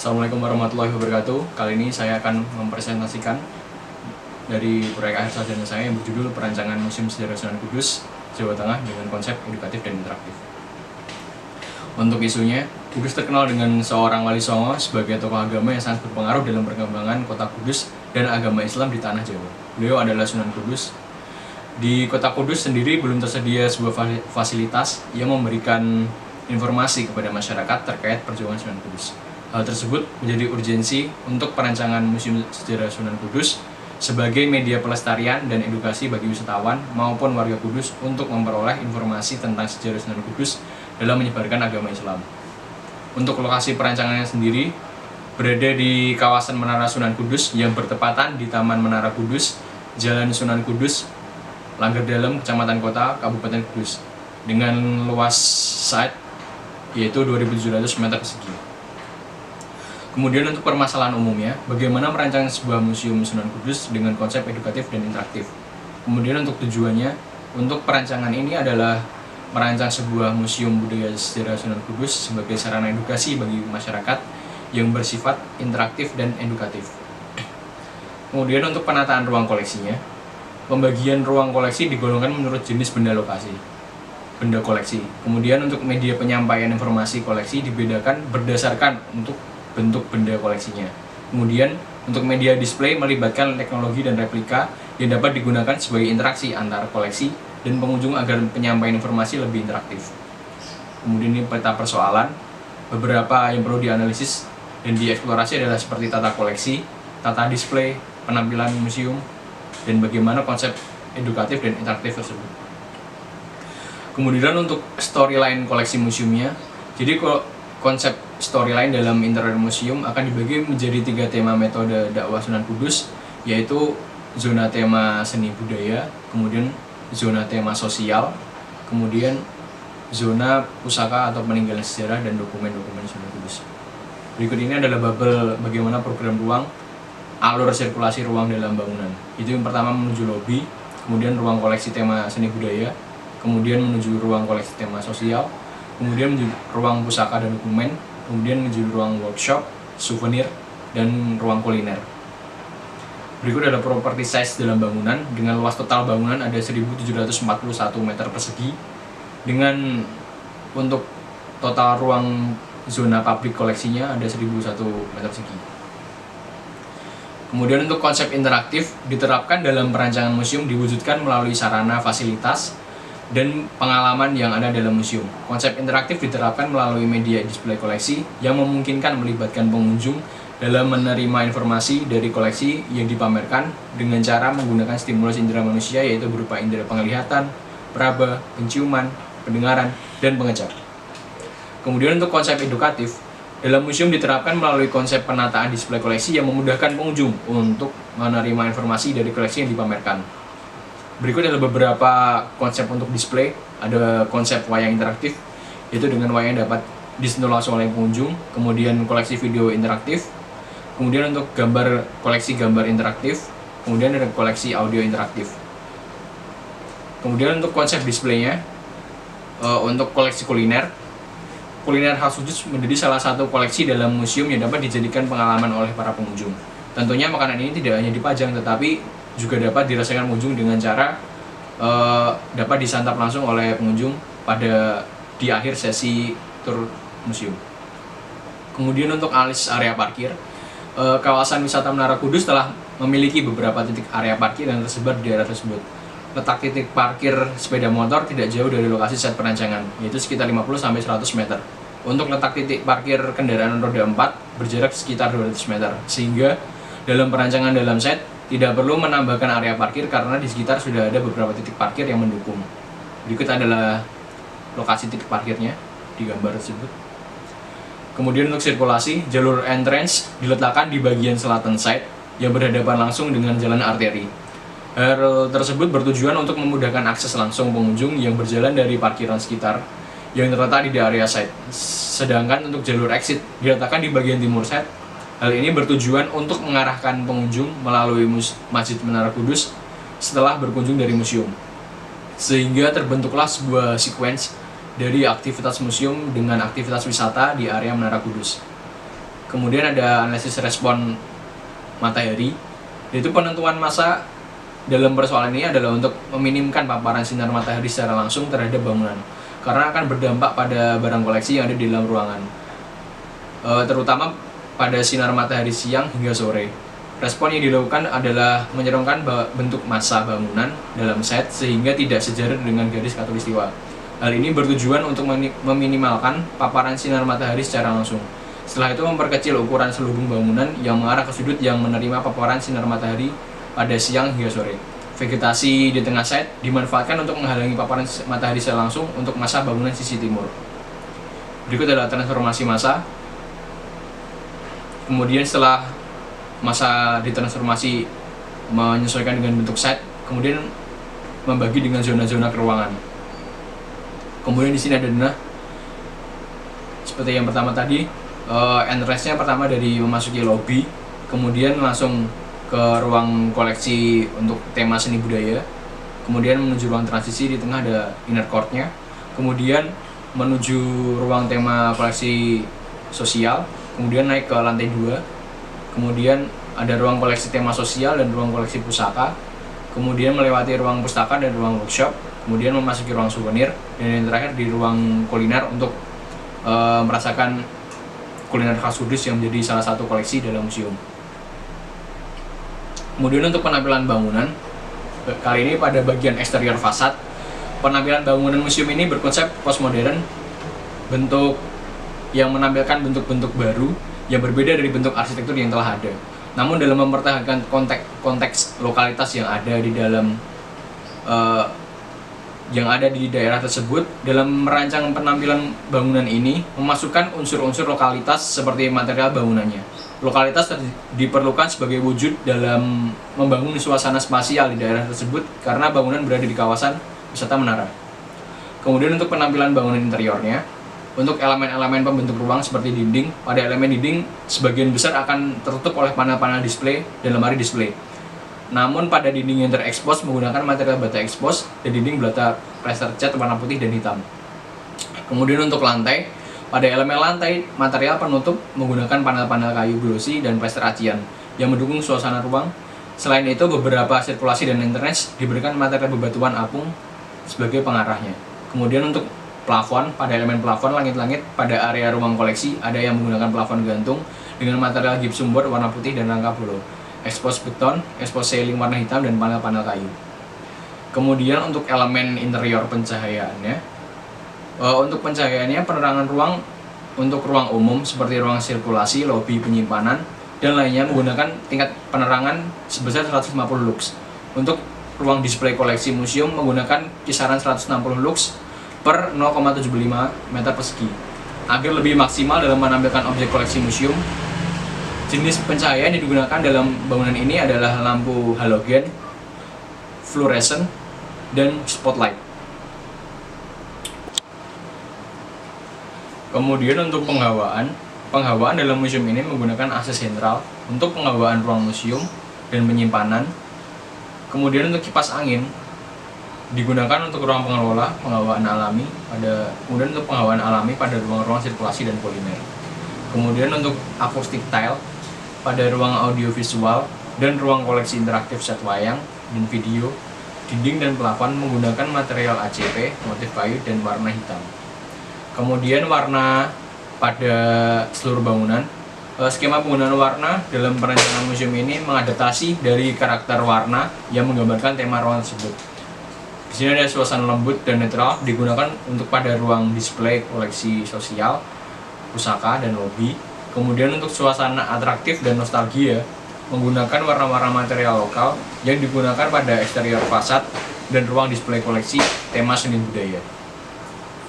Assalamualaikum warahmatullahi wabarakatuh. Kali ini saya akan mempresentasikan dari proyek akhir sarjana saya yang berjudul Perancangan Museum Sejarah Sunan Kudus, Jawa Tengah dengan konsep edukatif dan interaktif. Untuk isunya, Kudus terkenal dengan seorang wali songo sebagai tokoh agama yang sangat berpengaruh dalam perkembangan kota Kudus dan agama Islam di tanah Jawa. Beliau adalah Sunan Kudus. Di kota Kudus sendiri belum tersedia sebuah fasilitas yang memberikan informasi kepada masyarakat terkait perjuangan Sunan Kudus. Hal tersebut menjadi urgensi untuk perancangan Museum Sejarah Sunan Kudus sebagai media pelestarian dan edukasi bagi wisatawan maupun warga Kudus untuk memperoleh informasi tentang sejarah Sunan Kudus dalam menyebarkan agama Islam. Untuk lokasi perancangannya sendiri berada di kawasan Menara Sunan Kudus yang bertepatan di Taman Menara Kudus, Jalan Sunan Kudus, Langgar Dalem, Kecamatan Kota, Kabupaten Kudus, dengan luas site yaitu 2.700 meter persegi. Kemudian untuk permasalahan umumnya, bagaimana merancang sebuah museum Sunan Kudus dengan konsep edukatif dan interaktif. Kemudian untuk tujuannya, untuk perancangan ini adalah merancang sebuah museum budaya sejarah Sunan Kudus sebagai sarana edukasi bagi masyarakat yang bersifat interaktif dan edukatif. Kemudian untuk penataan ruang koleksinya, pembagian ruang koleksi digolongkan menurut jenis benda koleksi. Kemudian untuk media penyampaian informasi koleksi dibedakan berdasarkan untuk bentuk benda koleksinya. Kemudian untuk media display melibatkan teknologi dan replika yang dapat digunakan sebagai interaksi antara koleksi dan pengunjung agar penyampaian informasi lebih interaktif. Kemudian ini peta persoalan, beberapa yang perlu dianalisis dan dieksplorasi adalah seperti tata koleksi, tata display, penampilan museum, dan bagaimana konsep edukatif dan interaktif tersebut. Kemudian untuk storyline koleksi museumnya, jadi konsep storyline dalam interior museum akan dibagi menjadi 3 tema metode dakwah Sunan Kudus, yaitu zona tema seni budaya, kemudian zona tema sosial, kemudian zona pusaka atau peninggalan sejarah dan dokumen-dokumen Sunan Kudus. Berikut ini adalah bubble bagaimana program ruang, alur sirkulasi ruang dalam bangunan. Itu yang pertama menuju lobi, kemudian ruang koleksi tema seni budaya, kemudian menuju ruang koleksi tema sosial, kemudian menuju ruang pusaka dan dokumen, kemudian menuju ruang workshop, souvenir, dan ruang kuliner. Berikut adalah property size dalam bangunan. Dengan luas total bangunan ada 1.741 meter persegi, dengan untuk total ruang zona publik koleksinya ada 1.001 meter persegi. Kemudian untuk konsep interaktif diterapkan dalam perancangan museum diwujudkan melalui sarana fasilitas dan pengalaman yang ada dalam museum. Konsep interaktif diterapkan melalui media display koleksi yang memungkinkan melibatkan pengunjung dalam menerima informasi dari koleksi yang dipamerkan dengan cara menggunakan stimulus indera manusia, yaitu berupa indera penglihatan, peraba, penciuman, pendengaran, dan pengecap. Kemudian untuk konsep edukatif, dalam museum diterapkan melalui konsep penataan display koleksi yang memudahkan pengunjung untuk menerima informasi dari koleksi yang dipamerkan. Berikut adalah beberapa konsep untuk display. Ada konsep wayang interaktif, yaitu dengan wayang dapat disentuh langsung oleh pengunjung. Kemudian koleksi video interaktif. Kemudian untuk koleksi gambar interaktif. Kemudian ada koleksi audio interaktif. Kemudian untuk konsep displaynya, untuk koleksi kuliner. Kuliner khas Kudus menjadi salah satu koleksi dalam museum yang dapat dijadikan pengalaman oleh para pengunjung. Tentunya makanan ini tidak hanya dipajang, tetapi juga dapat dirasakan pengunjung dengan cara dapat disantap langsung oleh pengunjung di akhir sesi tur museum. Kemudian untuk alis area parkir, kawasan wisata Menara Kudus telah memiliki beberapa titik area parkir yang tersebar di daerah tersebut. Letak titik parkir sepeda motor tidak jauh dari lokasi set perancangan, yaitu sekitar 50-100 meter. Untuk letak titik parkir kendaraan roda 4 berjarak sekitar 200 meter, sehingga dalam perancangan dalam set tidak perlu menambahkan area parkir karena di sekitar sudah ada beberapa titik parkir yang mendukung. Berikut adalah lokasi titik parkirnya di gambar tersebut. Kemudian untuk sirkulasi, jalur entrance diletakkan di bagian selatan site yang berhadapan langsung dengan jalan arteri. Hal tersebut bertujuan untuk memudahkan akses langsung pengunjung yang berjalan dari parkiran sekitar yang terletak di area site. Sedangkan untuk jalur exit diletakkan di bagian timur site. Hal ini bertujuan untuk mengarahkan pengunjung melalui Masjid Menara Kudus setelah berkunjung dari museum. Sehingga terbentuklah sebuah sequence dari aktivitas museum dengan aktivitas wisata di area Menara Kudus. Kemudian ada analisis respon matahari, yaitu penentuan massa dalam persoalan ini adalah untuk meminimkan paparan sinar matahari secara langsung terhadap bangunan, karena akan berdampak pada barang koleksi yang ada di dalam ruangan, terutama pada sinar matahari siang hingga sore. Respon yang dilakukan adalah mencerongkan bentuk massa bangunan dalam set sehingga tidak sejajar dengan garis khatulistiwa. Hal ini bertujuan untuk meminimalkan paparan sinar matahari secara langsung. Setelah itu memperkecil ukuran selubung bangunan yang mengarah ke sudut yang menerima paparan sinar matahari pada siang hingga sore. Vegetasi di tengah set dimanfaatkan untuk menghalangi paparan matahari secara langsung untuk massa bangunan sisi timur. Berikut adalah transformasi massa. Kemudian setelah massa ditransformasi menyesuaikan dengan bentuk set, kemudian membagi dengan zona-zona ruangan. Kemudian di sini ada denah. Seperti yang pertama tadi, entrance-nya pertama dari memasuki lobby, kemudian langsung ke ruang koleksi untuk tema seni budaya, kemudian menuju ruang transisi, di tengah ada inner court-nya, kemudian menuju ruang tema koleksi sosial, kemudian naik ke lantai 2, kemudian ada ruang koleksi tema sosial dan ruang koleksi pusaka, kemudian melewati ruang pustaka dan ruang workshop, kemudian memasuki ruang souvenir, dan yang terakhir di ruang kuliner untuk merasakan kuliner khas Kudus yang menjadi salah satu koleksi dalam museum. Kemudian untuk penampilan bangunan, kali ini pada bagian eksterior fasad, penampilan bangunan museum ini berkonsep postmodern, bentuk yang menampilkan bentuk-bentuk baru yang berbeda dari bentuk arsitektur yang telah ada. Namun dalam mempertahankan konteks lokalitas yang ada di daerah tersebut, dalam merancang penampilan bangunan ini memasukkan unsur-unsur lokalitas seperti material bangunannya. Lokalitas diperlukan sebagai wujud dalam membangun suasana spasial di daerah tersebut karena bangunan berada di kawasan wisata menara. Kemudian untuk penampilan bangunan interiornya, untuk elemen-elemen pembentuk ruang seperti dinding, pada elemen dinding sebagian besar akan tertutup oleh panel-panel display dan lemari display. Namun pada dinding yang terekspos menggunakan material bata ekspos dan dinding bata plaster cat warna putih dan hitam. Kemudian untuk lantai, pada elemen lantai, material penutup menggunakan panel-panel kayu glossy dan plaster acian yang mendukung suasana ruang. Selain itu, beberapa sirkulasi dan entrance diberikan material bebatuan apung sebagai pengarahnya. Kemudian untuk plafon, pada elemen plafon langit-langit pada area ruang koleksi ada yang menggunakan plafon gantung dengan material gypsum board warna putih dan rangka polo, expose beton, expose ceiling warna hitam, dan panel-panel kayu. Kemudian untuk elemen interior pencahayaannya, untuk pencahayaannya, penerangan ruang untuk ruang umum seperti ruang sirkulasi, lobi, penyimpanan, dan lainnya menggunakan tingkat penerangan sebesar 150 lux. Untuk ruang display koleksi museum menggunakan kisaran 160 lux per 0,75 meter persegi. Agar lebih maksimal dalam menampilkan objek koleksi museum, jenis pencahayaan yang digunakan dalam bangunan ini adalah lampu halogen, fluorescent, dan spotlight. Kemudian untuk penghawaan dalam museum ini menggunakan AC sentral untuk penghawaan ruang museum dan penyimpanan. Kemudian untuk kipas angin digunakan untuk ruang pengelola penghawaan alami kemudian untuk penghawaan alami pada ruang-ruang sirkulasi dan polimer. Kemudian untuk akustik tile pada ruang audiovisual dan ruang koleksi interaktif set wayang dan video, dinding dan plafon menggunakan material ACP, motif kayu, dan warna hitam. Kemudian warna pada seluruh bangunan. Skema penggunaan warna dalam perencanaan museum ini mengadaptasi dari karakter warna yang menggambarkan tema ruang tersebut. Di sini ada suasana lembut dan netral digunakan untuk pada ruang display koleksi sosial, pusaka, dan lobi. Kemudian untuk suasana atraktif dan nostalgia menggunakan warna-warna material lokal yang digunakan pada eksterior fasad dan ruang display koleksi tema seni budaya.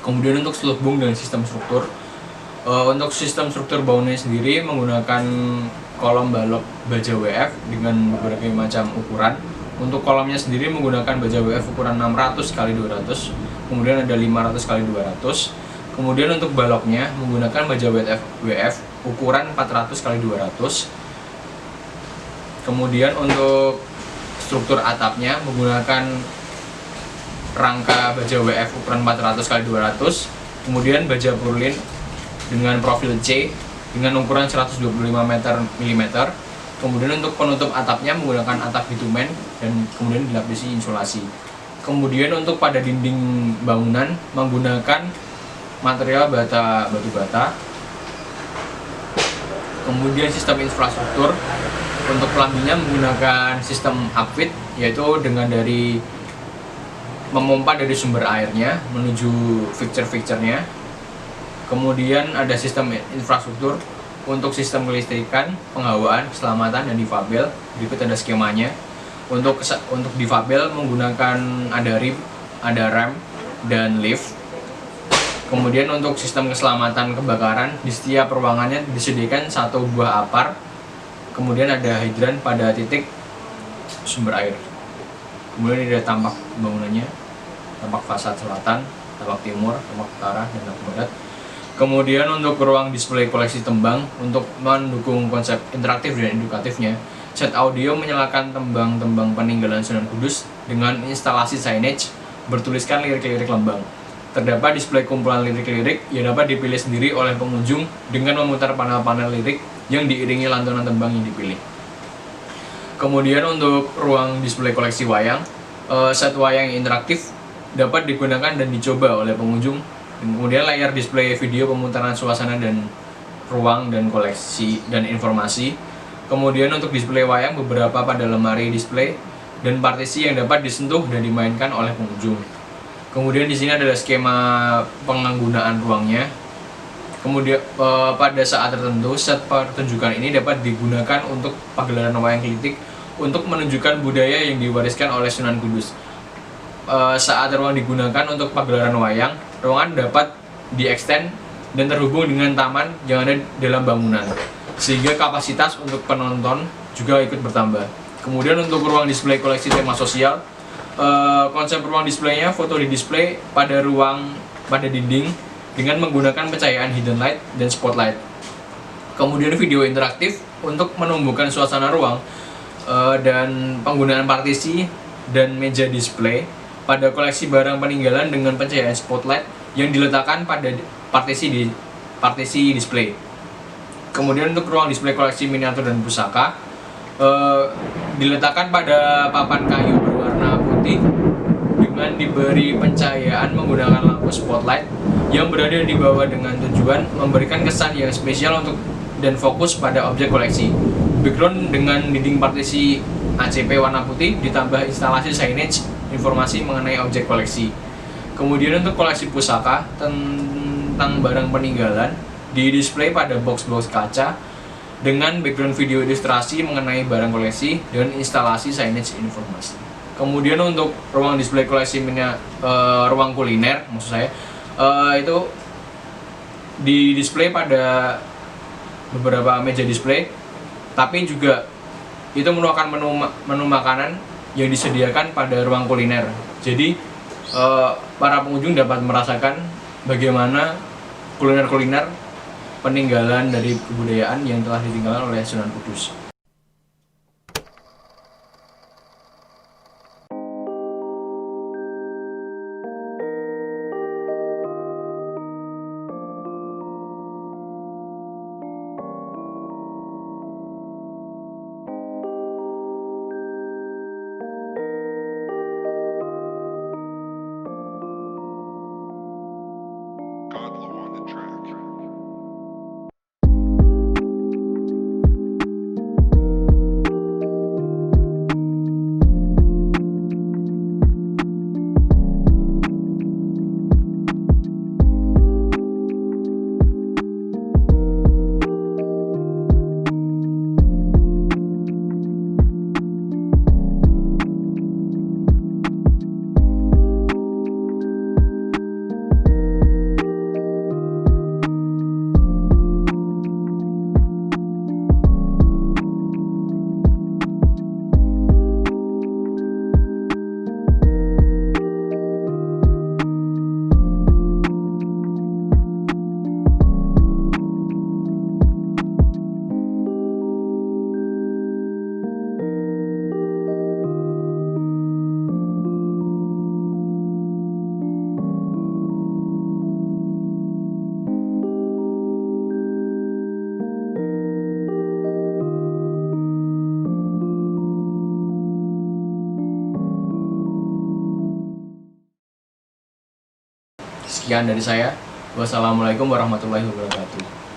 Kemudian untuk selubung dan sistem struktur, untuk sistem struktur bangunan sendiri menggunakan kolom balok baja WF dengan berbagai macam ukuran. Untuk kolomnya sendiri menggunakan baja WF ukuran 600 x 200, kemudian ada 500 x 200. Kemudian untuk baloknya menggunakan baja WF ukuran 400 x 200. Kemudian untuk struktur atapnya menggunakan rangka baja WF ukuran 400 x 200, kemudian baja purlin dengan profil C dengan ukuran 125 meter mm. Kemudian untuk penutup atapnya menggunakan atap bitumen dan kemudian dilapisi insulasi. Kemudian untuk pada dinding bangunan menggunakan material batu bata. Kemudian sistem infrastruktur untuk pelambinya menggunakan sistem upfit, yaitu dengan dari memompa dari sumber airnya menuju fixture-fixturenya. Kemudian ada sistem infrastruktur untuk sistem kelistrikan, penghawaan, keselamatan, dan difabel. Berikut ada skemanya. Untuk difabel menggunakan ada rem, dan lift. Kemudian untuk sistem keselamatan kebakaran, di setiap ruangannya disediakan satu buah apar. Kemudian ada hidran pada titik sumber air. Kemudian ada tampak bangunannya, tampak fasad selatan, tampak timur, tampak utara, dan tampak barat. Kemudian untuk ruang display koleksi tembang, untuk mendukung konsep interaktif dan edukatifnya, set audio menyalakan tembang-tembang peninggalan Sunan Kudus dengan instalasi signage bertuliskan lirik-lirik lembang. Terdapat display kumpulan lirik-lirik yang dapat dipilih sendiri oleh pengunjung dengan memutar panel-panel lirik yang diiringi lantunan tembang yang dipilih. Kemudian untuk ruang display koleksi wayang, set wayang interaktif dapat digunakan dan dicoba oleh pengunjung. Kemudian layar display video pemutaran suasana dan ruang dan koleksi dan informasi. Kemudian untuk display wayang beberapa pada lemari display dan partisi yang dapat disentuh dan dimainkan oleh pengunjung. Kemudian di sini adalah skema penggunaan ruangnya. Kemudian pada saat tertentu set pertunjukan ini dapat digunakan untuk pagelaran wayang klitik untuk menunjukkan budaya yang diwariskan oleh Sunan Kudus. Saat ruang digunakan untuk pagelaran wayang, ruangan dapat diextend dan terhubung dengan taman yang ada dalam bangunan, sehingga kapasitas untuk penonton juga ikut bertambah. Kemudian untuk ruang display koleksi tema sosial, konsep ruang displaynya foto di display pada dinding dengan menggunakan pencahayaan hidden light dan spotlight. Kemudian video interaktif untuk menumbuhkan suasana ruang dan penggunaan partisi dan meja display pada koleksi barang peninggalan dengan pencahayaan spotlight yang diletakkan pada partisi display. Kemudian untuk ruang display koleksi miniatur dan pusaka diletakkan pada papan kayu berwarna putih dengan diberi pencahayaan menggunakan lampu spotlight yang berada di bawah dengan tujuan memberikan kesan yang spesial untuk dan fokus pada objek koleksi. Background dengan dinding partisi ACP warna putih ditambah instalasi signage informasi mengenai objek koleksi. Kemudian untuk koleksi pusaka tentang barang peninggalan di display pada box-box kaca dengan background video ilustrasi mengenai barang koleksi dan instalasi signage informasi. Kemudian untuk ruang display koleksi ruang kuliner maksud saya itu di display pada beberapa meja display, tapi juga itu merupakan menu makanan yang disediakan pada ruang kuliner. Jadi para pengunjung dapat merasakan bagaimana kuliner-kuliner peninggalan dari kebudayaan yang telah ditinggalkan oleh Sunan Kudus. Godlow on the track. Sekian dari saya. Wassalamualaikum warahmatullahi wabarakatuh.